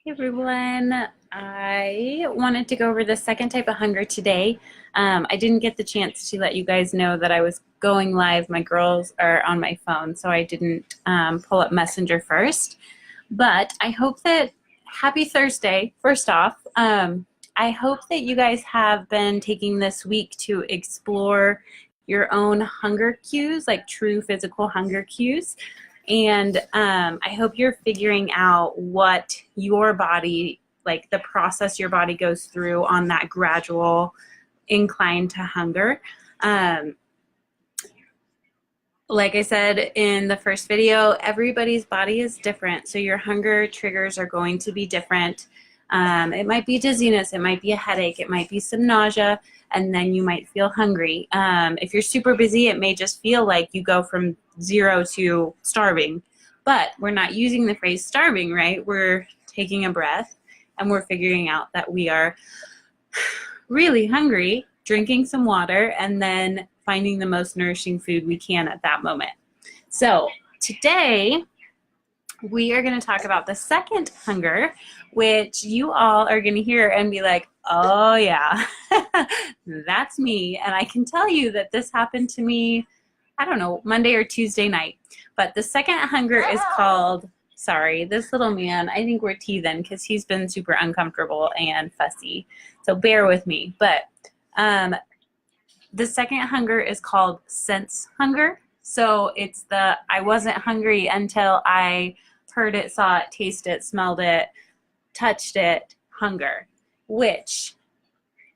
Hey everyone, I wanted to go over the second type of hunger today. I didn't get the chance to let you guys know that I was going live. My girls are on my phone, so I didn't pull up Messenger first. But I hope that, happy Thursday, first off. I hope that you guys have been taking this week to explore your own hunger cues, like true physical hunger cues. And I hope you're figuring out what your body, like the process your body goes through on that gradual incline to hunger. Um, like I said in the first video, everybody's body is different. So your hunger triggers are going to be different. It might be dizziness, it might be a headache, it might be some nausea, and then you might feel hungry. If you're super busy, it may just feel like you go from 0 to starving. But we're not using the phrase starving, right? We're taking a breath and we're figuring out that we are really hungry, drinking some water, and then finding the most nourishing food we can at that moment. So today we are going to talk about the second hunger, which you all are going to hear and be like, oh yeah, that's me. And I can tell you that this happened to me, I don't know, Monday or Tuesday night. But the second hunger is called, sorry, this little man, I think we're teething because he's been super uncomfortable and fussy. So bear with me. But the second hunger is called sense hunger. So it's the I wasn't hungry until I heard it, saw it, tasted it, smelled it, touched it, hunger, which,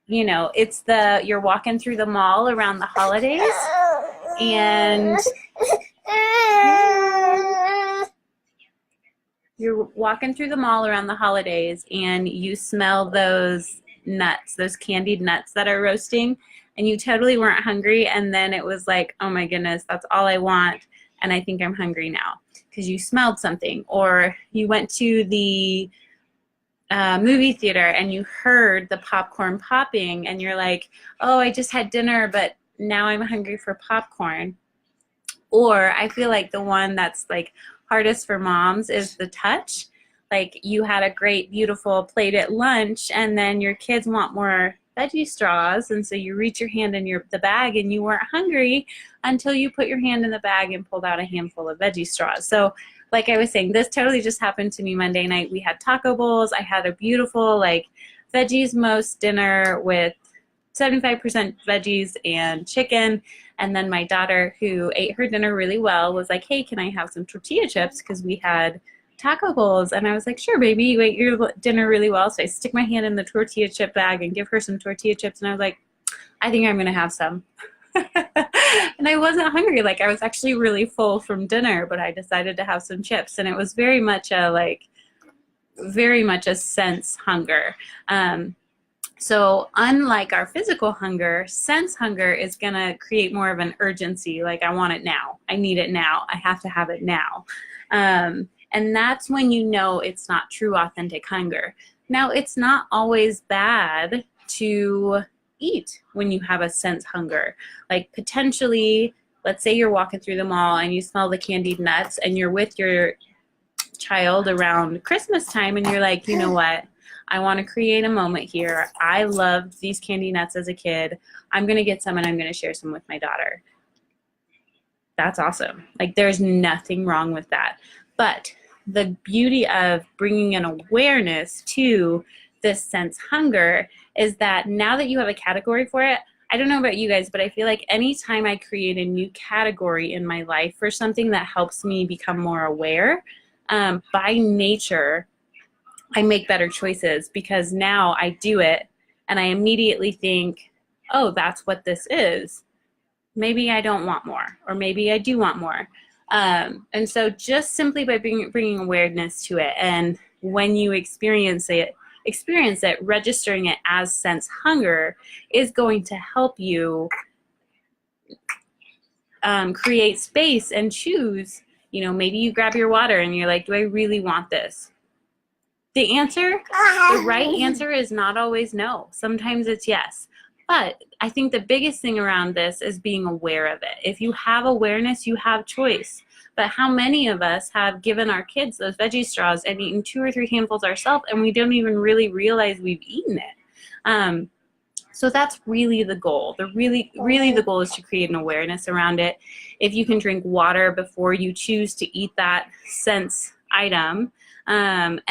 you know, it's the, you're walking through the mall around the holidays and you're walking through the mall around the holidays and you smell those nuts, those candied nuts that are roasting, and you totally weren't hungry, and then it was like, oh my goodness, that's all I want, and I think I'm hungry now because you smelled something. Or you went to the movie theater and you heard the popcorn popping and you're like, oh, I just had dinner, but now I'm hungry for popcorn. Or I feel like the one that's like hardest for moms is the touch. Like you had a great, beautiful plate at lunch and then your kids want more veggie straws, and so you reach your hand in the bag and you weren't hungry until you put your hand in the bag and pulled out a handful of veggie straws. So like I was saying, this totally just happened to me Monday night. We had taco bowls. I had a beautiful like veggies most dinner with 75% veggies and chicken. And then my daughter, who ate her dinner really well, was like, hey, can I have some tortilla chips? Because we had taco bowls. And I was like, sure, baby, you ate your dinner really well. So I stick my hand in the tortilla chip bag and give her some tortilla chips. And I was like, I think I'm going to have some. And I wasn't hungry. Like I was actually really full from dinner, but I decided to have some chips. And it was very much a sense hunger. So unlike our physical hunger, sense hunger is going to create more of an urgency. Like I want it now. I need it now. I have to have it now. And that's when you know it's not true, authentic hunger. Now, it's not always bad to eat when you have a sense hunger. Like potentially, let's say you're walking through the mall and you smell the candied nuts and you're with your child around Christmas time and you're like, you know what? I want to create a moment here. I loved these candy nuts as a kid. I'm going to get some and I'm going to share some with my daughter. That's awesome. Like there's nothing wrong with that. But the beauty of bringing an awareness to this sense hunger is that now that you have a category for it, I don't know about you guys, but I feel like anytime I create a new category in my life for something that helps me become more aware, by nature, I make better choices because now I do it and I immediately think, oh, that's what this is. Maybe I don't want more, or maybe I do want more. And so just simply by bringing awareness to it, and when you experience it, registering it as sense hunger is going to help you create space and choose. You know, maybe you grab your water and you're like, do I really want this? The right answer is not always no. Sometimes it's yes. But I think the biggest thing around this is being aware of it. If you have awareness, you have choice. But how many of us have given our kids those veggie straws and eaten 2 or 3 handfuls ourselves, and we don't even really realize we've eaten it? So that's really the goal. Really the goal is to create an awareness around it. If you can drink water before you choose to eat that sense item, and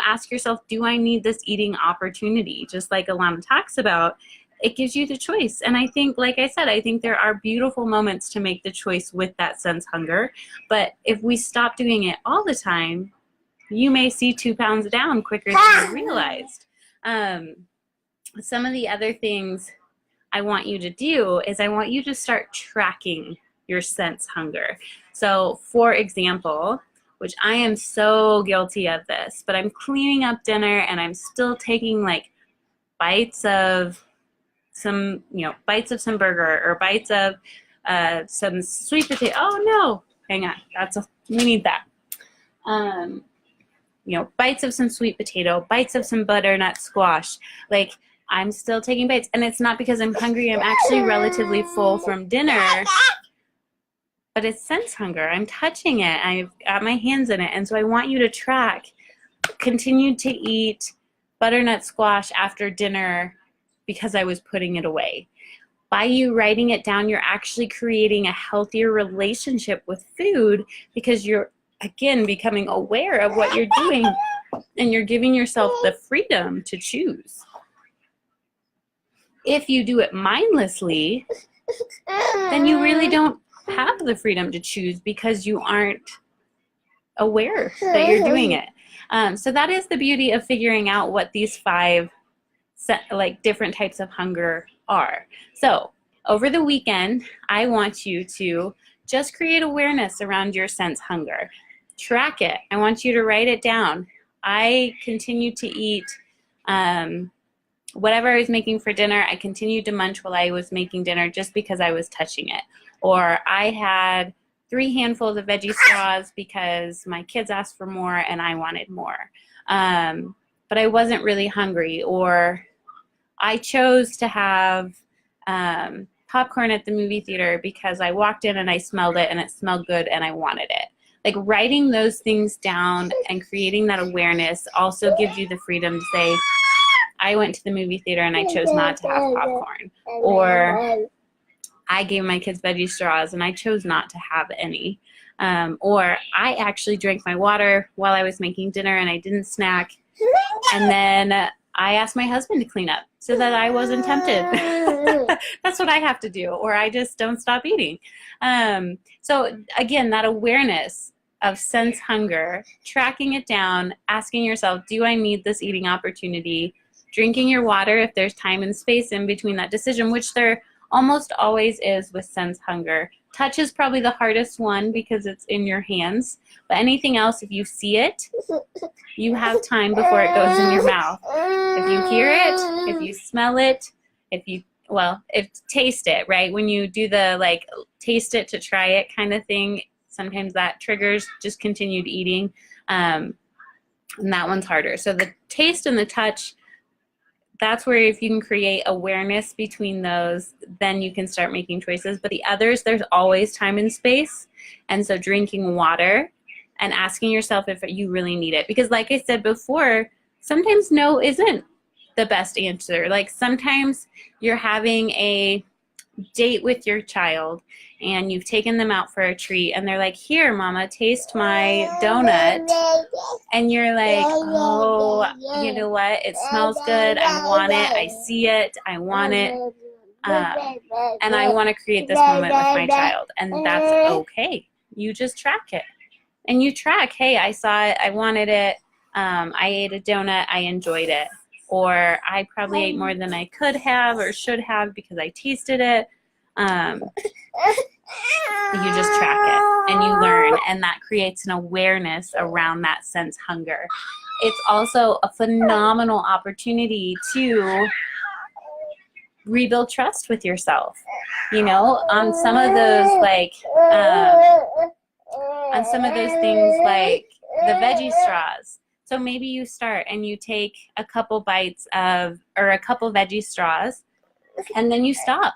ask yourself, do I need this eating opportunity? Just like Alana talks about, it gives you the choice. And I think, like I said, I think there are beautiful moments to make the choice with that sense hunger. But if we stop doing it all the time, you may see 2 pounds down quicker than you realized. Some of the other things I want you to do is I want you to start tracking your sense hunger. So for example, which I am so guilty of this, but I'm cleaning up dinner and I'm still taking like bites of some burger or bites of some sweet potato. Oh no, hang on, we need that. Bites of some sweet potato, bites of some butternut squash. Like, I'm still taking bites, and it's not because I'm hungry. I'm actually relatively full from dinner, but it's sense hunger. I'm touching it. I've got my hands in it, and so I want you to track. Continue to eat butternut squash after dinner because I was putting it away. By you writing it down, you're actually creating a healthier relationship with food because you're, again, becoming aware of what you're doing, and you're giving yourself the freedom to choose. If you do it mindlessly, then you really don't have the freedom to choose because you aren't aware that you're doing it. So that is the beauty of figuring out what these 5 different types of hunger are. So over the weekend, I want you to just create awareness around your sense hunger. Track it. I want you to write it down. I continue to eat whatever I was making for dinner. I continued to munch while I was making dinner just because I was touching it. Or I had 3 handfuls of veggie straws because my kids asked for more and I wanted more. But I wasn't really hungry. Or I chose to have popcorn at the movie theater because I walked in and I smelled it and it smelled good and I wanted it. Like, writing those things down and creating that awareness also gives you the freedom to say, I went to the movie theater and I chose not to have popcorn. Or I gave my kids veggie straws and I chose not to have any. Or I actually drank my water while I was making dinner and I didn't snack. And then I asked my husband to clean up so that I wasn't tempted. That's what I have to do. Or I just don't stop eating. So again, that awareness of sense hunger, tracking it down, asking yourself, do I need this eating opportunity? Drinking your water if there's time and space in between that decision, which there almost always is with sense hunger. Touch is probably the hardest one because it's in your hands. But anything else, if you see it, you have time before it goes in your mouth. If you hear it, if you smell it, taste it, right? When you do the taste it to try it kind of thing, sometimes that triggers just continued eating. And that one's harder. So the taste and the touch, that's where if you can create awareness between those, then you can start making choices. But the others, there's always time and space. And so drinking water and asking yourself if you really need it. Because like I said before, sometimes no isn't the best answer. Like, sometimes you're having a date with your child and you've taken them out for a treat and they're like, here, mama, taste my donut. And you're like, oh, you know what? It smells good. I want it. I see it. I want it. And I want to create this moment with my child. And that's okay. You just track it. And you track, hey, I saw it. I wanted it. I ate a donut. I enjoyed it. Or I probably ate more than I could have or should have because I tasted it. You just track it and you learn, and that creates an awareness around that sense hunger. It's also a phenomenal opportunity to rebuild trust with yourself. On some of those things like the veggie straws. So maybe you start and you take a couple bites of, or a couple veggie straws, And then you stop.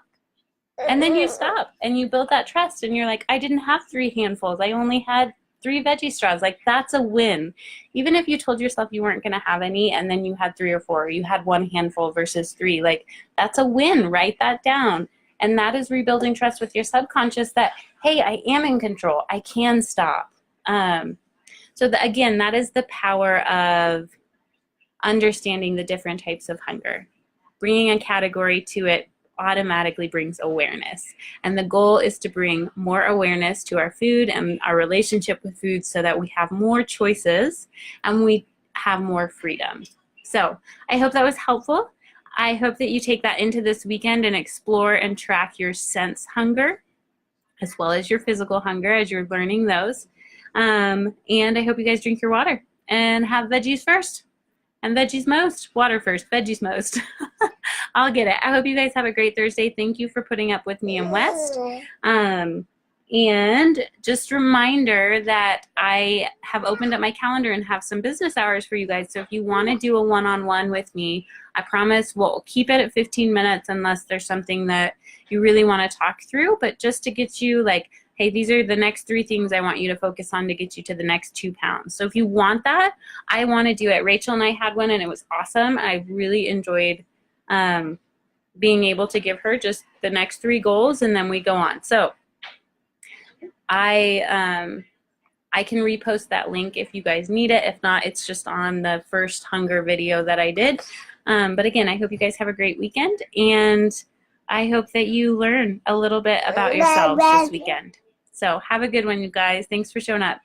And then you stop and you build that trust and you're like, I didn't have 3 handfuls. I only had 3 veggie straws. Like, that's a win. Even if you told yourself you weren't going to have any and then you had 3 or 4, or you had 1 handful versus 3, like, that's a win. Write that down. And that is rebuilding trust with your subconscious that, hey, I am in control. I can stop. Again, that is the power of understanding the different types of hunger. Bringing a category to it automatically brings awareness. And the goal is to bring more awareness to our food and our relationship with food so that we have more choices and we have more freedom. So I hope that was helpful. I hope that you take that into this weekend and explore and track your sense hunger as well as your physical hunger as you're learning those. And I hope you guys drink your water and have veggies first. And veggies most, water first, veggies most. I'll get it. I hope you guys have a great Thursday. Thank you for putting up with me and West. And just a reminder that I have opened up my calendar and have some business hours for you guys. So if you want to do a one-on-one with me, I promise we'll keep it at 15 minutes unless there's something that you really want to talk through. But just to get you like, hey, these are the next 3 things I want you to focus on to get you to the next 2 pounds. So if you want that, I want to do it. Rachel and I had one and it was awesome. I really enjoyed being able to give her just the next 3 goals and then we go on. So I can repost that link if you guys need it. If not, it's just on the first hunger video that I did. But again, I hope you guys have a great weekend and I hope that you learn a little bit about yourselves this weekend. So have a good one, you guys. Thanks for showing up.